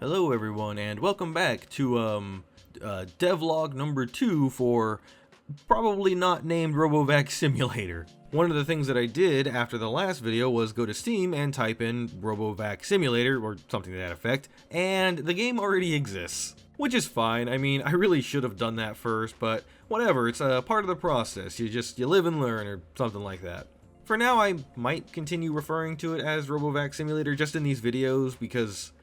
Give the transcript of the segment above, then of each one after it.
Hello everyone, and welcome back to devlog number 2 for probably not named RoboVac Simulator. One of the things that I did after the last video was go to Steam and type in RoboVac Simulator, or something to that effect, and the game already exists. Which is fine. I mean, I really should have done that first, but whatever, it's a part of the process. You live and learn, or something like that. For now, I might continue referring to it as RoboVac Simulator just in these videos because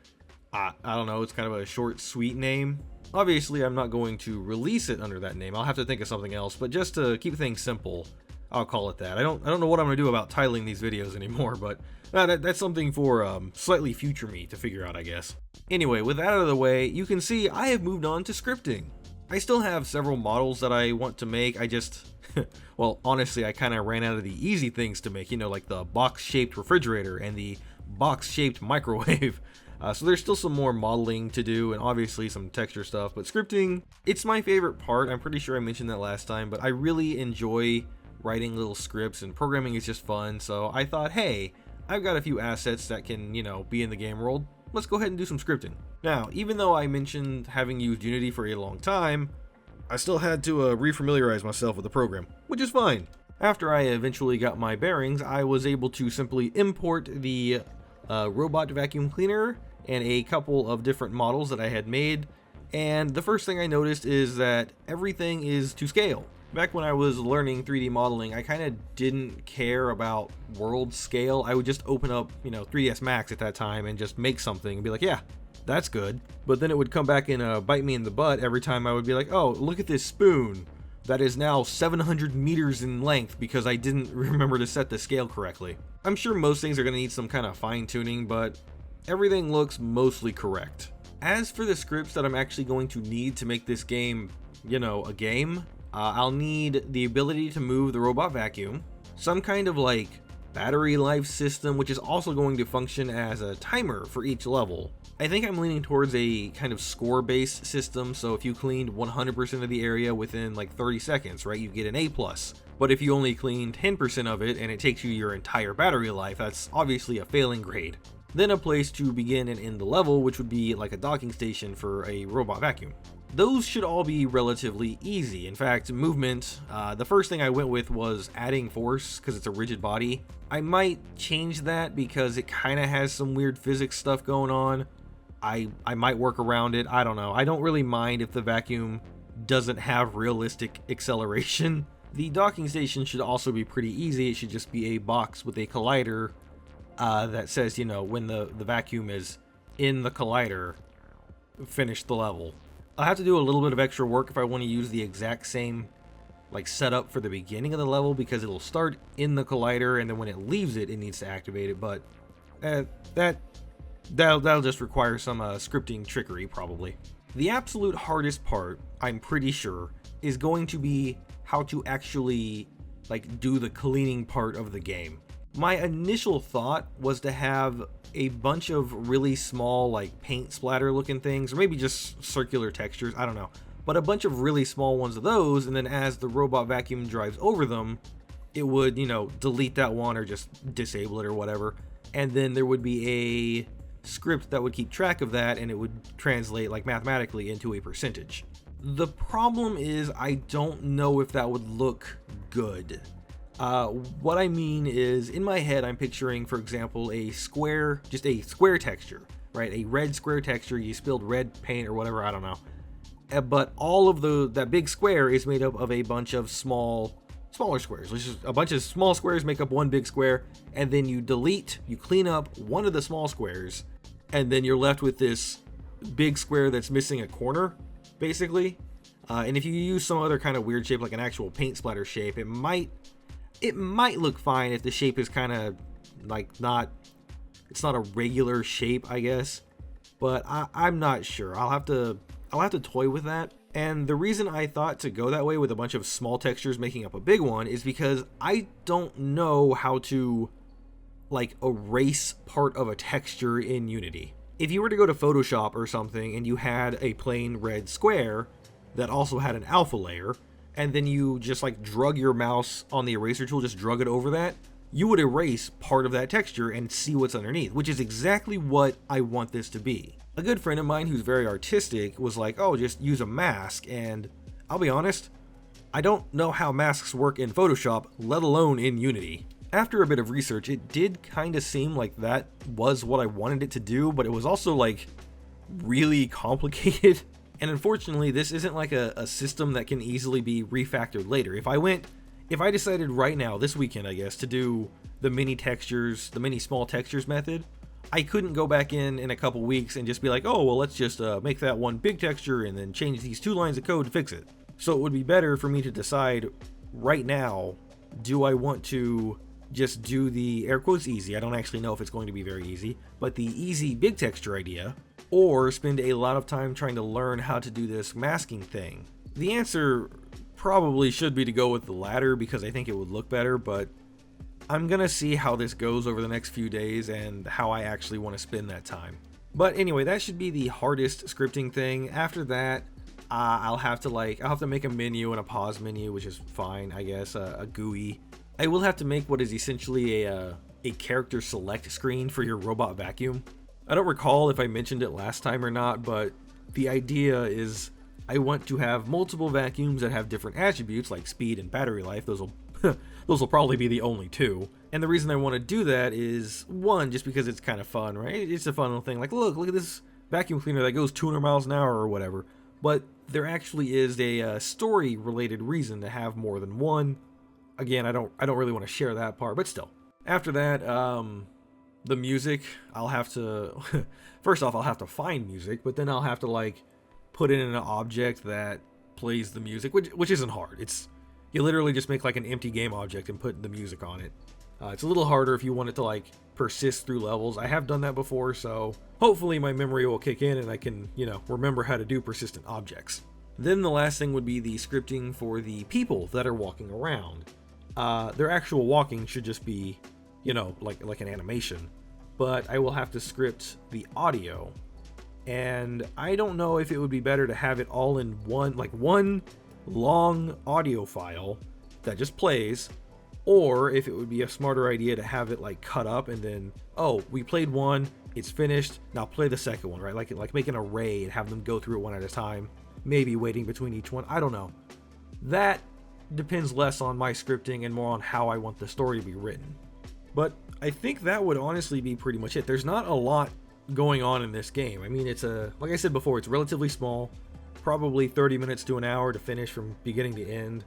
I don't know, it's kind of a short, sweet name. Obviously, I'm not going to release it under that name. I'll have to think of something else, but just to keep things simple, I'll call it that. I don't know what I'm going to do about titling these videos anymore, but that's something for slightly future me to figure out, I guess. Anyway, with that out of the way, you can see I have moved on to scripting. I still have several models that I want to make. I just, well, honestly, I kind of ran out of the easy things to make, like the box-shaped refrigerator and the box-shaped microwave. So there's still some more modeling to do and obviously some texture stuff, but scripting, it's my favorite part. I'm pretty sure I mentioned that last time, but I really enjoy writing little scripts and programming is just fun. So I thought, hey, I've got a few assets that can, be in the game world. Let's go ahead and do some scripting. Now, even though I mentioned having used Unity for a long time, I still had to refamiliarize myself with the program, which is fine. After I eventually got my bearings, I was able to simply import the robot vacuum cleaner and a couple of different models that I had made, and the first thing I noticed is that everything is to scale. Back when I was learning 3D modeling, I kind of didn't care about world scale. I would just open up, 3ds Max at that time and just make something and be like, yeah, that's good. But then it would come back and bite me in the butt every time I would be like, oh, look at this spoon that is now 700 meters in length because I didn't remember to set the scale correctly. I'm sure most things are going to need some kind of fine-tuning, but everything looks mostly correct. As for the scripts that I'm actually going to need to make this game, a game, I'll need the ability to move the robot vacuum, some kind of battery life system, which is also going to function as a timer for each level. I think I'm leaning towards a kind of score-based system, so if you cleaned 100% of the area within 30 seconds, right, you get an A+. But if you only clean 10% of it and it takes you your entire battery life, that's obviously a failing grade. Then a place to begin and end the level, which would be like a docking station for a robot vacuum. Those should all be relatively easy. In fact, movement, the first thing I went with was adding force because it's a rigid body. I might change that because it kind of has some weird physics stuff going on. I might work around it. I don't know. I don't really mind if the vacuum doesn't have realistic acceleration. The docking station should also be pretty easy. It should just be a box with a collider that says, when the vacuum is in the collider, finish the level. I'll have to do a little bit of extra work if I want to use the exact same setup for the beginning of the level, because it'll start in the collider and then when it leaves it, it needs to activate it. But that'll just require some scripting trickery probably. The absolute hardest part, I'm pretty sure, is going to be how to actually do the cleaning part of the game. My initial thought was to have a bunch of really small paint splatter looking things, or maybe just circular textures, I don't know, but a bunch of really small ones of those, and then as the robot vacuum drives over them, it would delete that one or just disable it or whatever, and then there would be a script that would keep track of that, and it would translate mathematically into a percentage. The problem is I don't know if that would look good. What I mean is, in my head, I'm picturing, for example, just a square texture, right? A red square texture, you spilled red paint or whatever, I don't know. But all of that big square is made up of a bunch of smaller squares. Which is a bunch of small squares make up one big square, and then you clean up one of the small squares, and then you're left with this big square that's missing a corner, basically. And if you use some other kind of weird shape, like an actual paint splatter shape, it might look fine if the shape is kind of it's not a regular shape, I guess, but I'm not sure. I'll have to toy with that. And the reason I thought to go that way with a bunch of small textures making up a big one is because I don't know how to erase part of a texture in Unity. If you were to go to Photoshop or something and you had a plain red square that also had an alpha layer, and then you just drug your mouse on the eraser tool, just drug it over that, you would erase part of that texture and see what's underneath, which is exactly what I want this to be. A good friend of mine who's very artistic was like, oh, just use a mask, and I'll be honest, I don't know how masks work in Photoshop, let alone in Unity. After a bit of research, it did kind of seem like that was what I wanted it to do, but it was also like really complicated. And unfortunately, this isn't like a system that can easily be refactored later. If I decided right now, this weekend I guess, to do the mini small textures method, I couldn't go back in a couple weeks and just be like, oh, well, let's just make that one big texture and then change these 2 lines of code to fix it. So it would be better for me to decide right now, do I want to just do the air quotes easy, I don't actually know if it's going to be very easy, but the easy big texture idea, or spend a lot of time trying to learn how to do this masking thing? The answer probably should be to go with the latter because I think it would look better, but I'm gonna see how this goes over the next few days and how I actually want to spend that time. But anyway, that should be the hardest scripting thing. After that, I'll have to make a menu and a pause menu, which is fine, I guess, a GUI. I will have to make what is essentially a character select screen for your robot vacuum. I don't recall if I mentioned it last time or not, but the idea is I want to have multiple vacuums that have different attributes like speed and battery life. Those will probably be the only 2. And the reason I want to do that is, one, just because it's kind of fun, right? It's a fun little thing. Like, look at this vacuum cleaner that goes 200 miles an hour or whatever. But there actually is a story-related reason to have more than one. Again, I don't really want to share that part, but still. After that, the music, I'll have to first off, I'll have to find music, but then I'll have to like put it in an object that plays the music, which isn't hard. You literally just make like an empty game object and put the music on it. It's a little harder if you want it to like persist through levels. I have done that before, so hopefully my memory will kick in and I can, remember how to do persistent objects. Then the last thing would be the scripting for the people that are walking around. Their actual walking should just be, like an animation, but I will have to script the audio, and I don't know if it would be better to have it all in one long audio file that just plays, or if it would be a smarter idea to have it like cut up and then, oh, we played one, it's finished, now play the second one, right? Like make an array and have them go through it one at a time, maybe waiting between each one. I don't know. That depends less on my scripting and more on how I want the story to be written. But I think that would honestly be pretty much it. There's not a lot going on in this game. I mean, like I said before, it's relatively small, probably 30 minutes to an hour to finish from beginning to end.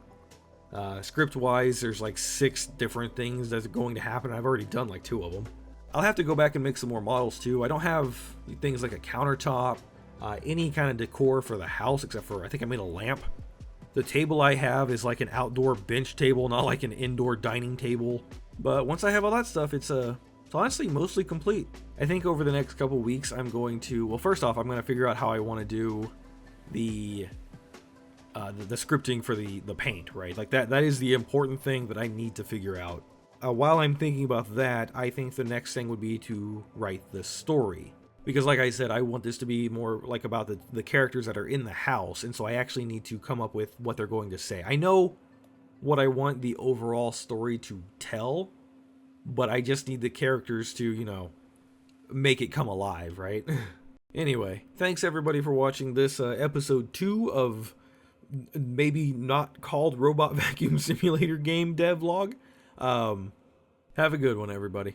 Script-wise, there's like 6 different things that's going to happen. I've already done like 2 of them. I'll have to go back and make some more models too. I don't have things like a countertop, any kind of decor for the house, except for I think I made a lamp. The table I have is like an outdoor bench table, not like an indoor dining table. But once I have all that stuff, it's honestly mostly complete. I think over the next couple weeks, I'm going to, well, first off, I'm going to figure out how I want to do the scripting for the paint, right? Like that is the important thing that I need to figure out. While I'm thinking about that, I think the next thing would be to write the story. Because like I said, I want this to be more like about the characters that are in the house, and so I actually need to come up with what they're going to say. I know what I want the overall story to tell, but I just need the characters to, make it come alive, right? Anyway, thanks everybody for watching this episode 2 of maybe not called Robot Vacuum Simulator Game Devlog. Have a good one, everybody.